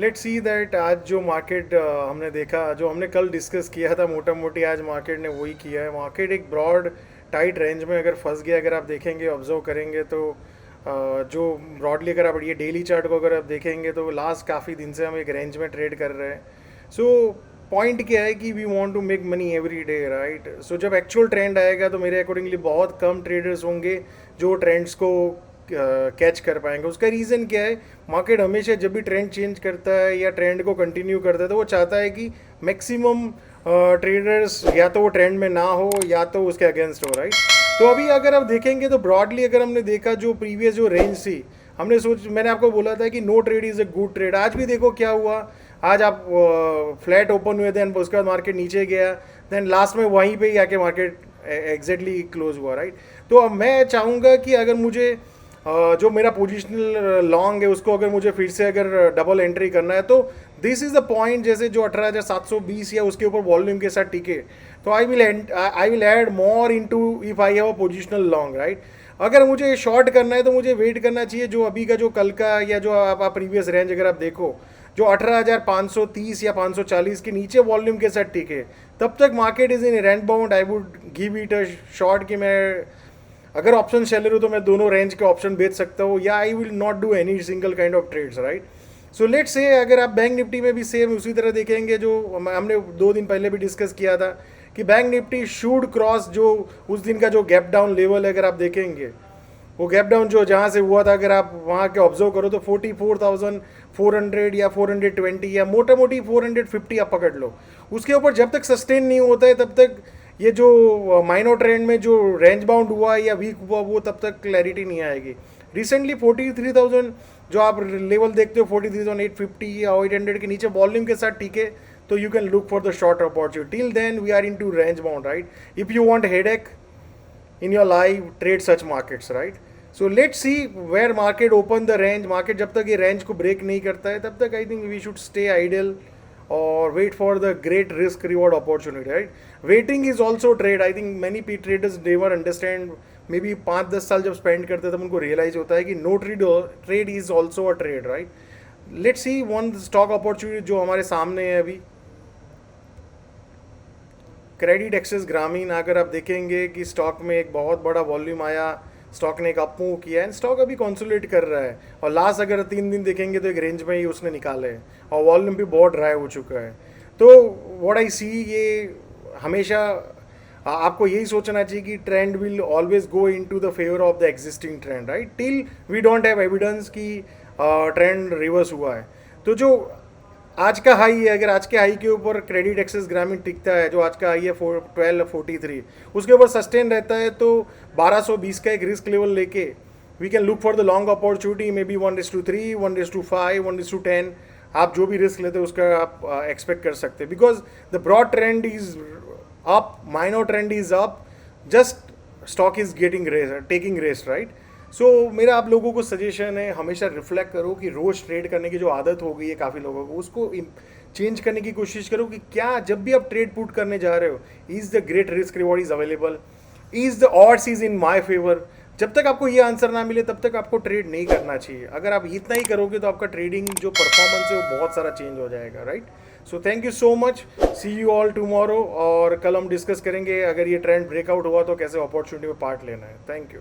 Let's see that आज जो market हमने देखा, जो हमने कल डिस्कस किया था मोटा मोटी, आज मार्केट ने वही किया है। मार्केट एक ब्रॉड टाइट रेंज में अगर फंस गया, अगर आप देखेंगे ऑब्जर्व करेंगे तो जो ब्रॉडली अगर आप ये डेली चार्ट को अगर आप देखेंगे तो लास्ट काफ़ी दिन से हम एक रेंज में ट्रेड कर रहे हैं। सो पॉइंट क्या है कि we want to make money every day, right. So जब एक्चुअल ट्रेंड आएगा तो मेरे अकॉर्डिंगली बहुत कम ट्रेडर्स होंगे जो ट्रेंड्स को कैच कर पाएंगे। उसका रीज़न क्या है, मार्केट हमेशा जब भी ट्रेंड चेंज करता है या ट्रेंड को कंटिन्यू करता है तो वो चाहता है कि मैक्सिमम ट्रेडर्स या तो वो ट्रेंड में ना हो या तो उसके अगेंस्ट हो, राइट। तो अभी अगर आप देखेंगे तो ब्रॉडली अगर हमने देखा जो प्रीवियस जो रेंज थी, मैंने आपको बोला था कि no trade is a good trade. आज भी देखो क्या हुआ, आज आप फ्लैट ओपन हुए, देन उसके बाद मार्केट नीचे गया, देन लास्ट में वहीं पे ही आके मार्केट एग्जैक्टली क्लोज हुआ, राइट। तो अब मैं चाहूँगा कि अगर मुझे जो मेरा पोजिशनल लॉन्ग है उसको अगर मुझे फिर से अगर डबल एंट्री करना है तो दिस इज़ द पॉइंट, जैसे जो 18,720 या उसके ऊपर वॉल्यूम के साथ टिके तो I will add more into if I have a positional long, right. अगर मुझे शॉर्ट करना है तो मुझे वेट करना चाहिए जो अभी का जो कल का या जो आप प्रीवियस रेंज अगर आप देखो जो 18,530 या 540 के नीचे वॉल्यूम के साथ टिके, तब तक market is in range bound. I would give it a short कि मैं अगर ऑप्शन सेलर हूँ तो मैं दोनों रेंज के ऑप्शन बेच सकता हूँ, या I will not do any single kind of trades, right. So let's say अगर आप बैंक निफ्टी में भी सेम उसी तरह देखेंगे जो हमने 2 दिन पहले भी डिस्कस किया था कि बैंक निफ्टी शुड क्रॉस जो उस दिन का जो गैप डाउन लेवल है, अगर आप देखेंगे वो गैप डाउन जो जहाँ से हुआ था अगर आप वहाँ के ऑब्जर्व करो तो 44,400 या 420 या मोटा मोटी 450 आप पकड़ लो। उसके ऊपर जब तक सस्टेन नहीं होता है तब तक ये जो माइनर ट्रेंड में जो रेंज बाउंड हुआ या वीक हुआ वो तब तक क्लैरिटी नहीं आएगी। रिसेंटली 43,000 जो आप लेवल देखते हो 43,850 या 800 के नीचे वॉल्यूम के साथ, ठीक है, तो you can look for the short opportunity. Till then we are in to range bound, right. If you want headache in your life, trade such markets, right? So let's see where market open the range. Market जब तक ये range को break नहीं करता है तब तक I think we should stay idle or wait for the great risk reward opportunity, right? Waiting is also trade. I think many traders never understand. Maybe 5-10 साल जब spend करते तब उनको realize होता है कि no trade is also a trade, right? Let's see one stock opportunity जो हमारे सामने है अभी, क्रेडिट एक्सेस ग्रामीण। अगर आप देखेंगे कि स्टॉक में एक बहुत बड़ा वॉल्यूम आया, स्टॉक ने एक अप मूव किया एंड स्टॉक अभी कंसोलिडेट कर रहा है, और लास्ट अगर 3 दिन देखेंगे तो एक रेंज में ही उसने निकाले है और वॉल्यूम भी बहुत ड्राई हो चुका है। तो व्हाट आई सी, ये हमेशा आपको यही सोचना चाहिए कि trend will always go in to the favour of the existing trend, right, till we don't have evidence कि ट्रेंड रिवर्स हुआ है। तो जो आज का हाई है, अगर आज के हाई के ऊपर क्रेडिट एक्सेस ग्रामीण टिकता है, जो आज का हाई है 1243, उसके ऊपर सस्टेन रहता है तो 1220 का एक रिस्क लेवल लेके we can look for the long opportunity, maybe 1:3, 1:5, 1:10। आप जो भी रिस्क लेते हैं उसका आप एक्सपेक्ट कर सकते हैं, because the broad trend is up, minor trend is up, just stock is taking rest, right. So मेरा आप लोगों को सजेशन है, हमेशा रिफ्लेक्ट करो कि रोज़ ट्रेड करने की जो आदत हो गई है काफ़ी लोगों को, उसको चेंज करने की कोशिश करो कि क्या जब भी आप ट्रेड पुट करने जा रहे हो, is the great risk reward is available, is the odds is in my favour. जब तक आपको ये आंसर ना मिले तब तक आपको ट्रेड नहीं करना चाहिए। अगर आप इतना ही करोगे तो आपका ट्रेडिंग जो परफॉर्मेंस है वो बहुत सारा चेंज हो जाएगा, right. So thank you so much, see you all tomorrow. और कल हम डिस्कस करेंगे अगर ये ट्रेंड ब्रेकआउट हुआ तो कैसे अपॉर्चुनिटी में पार्ट लेना है। Thank you.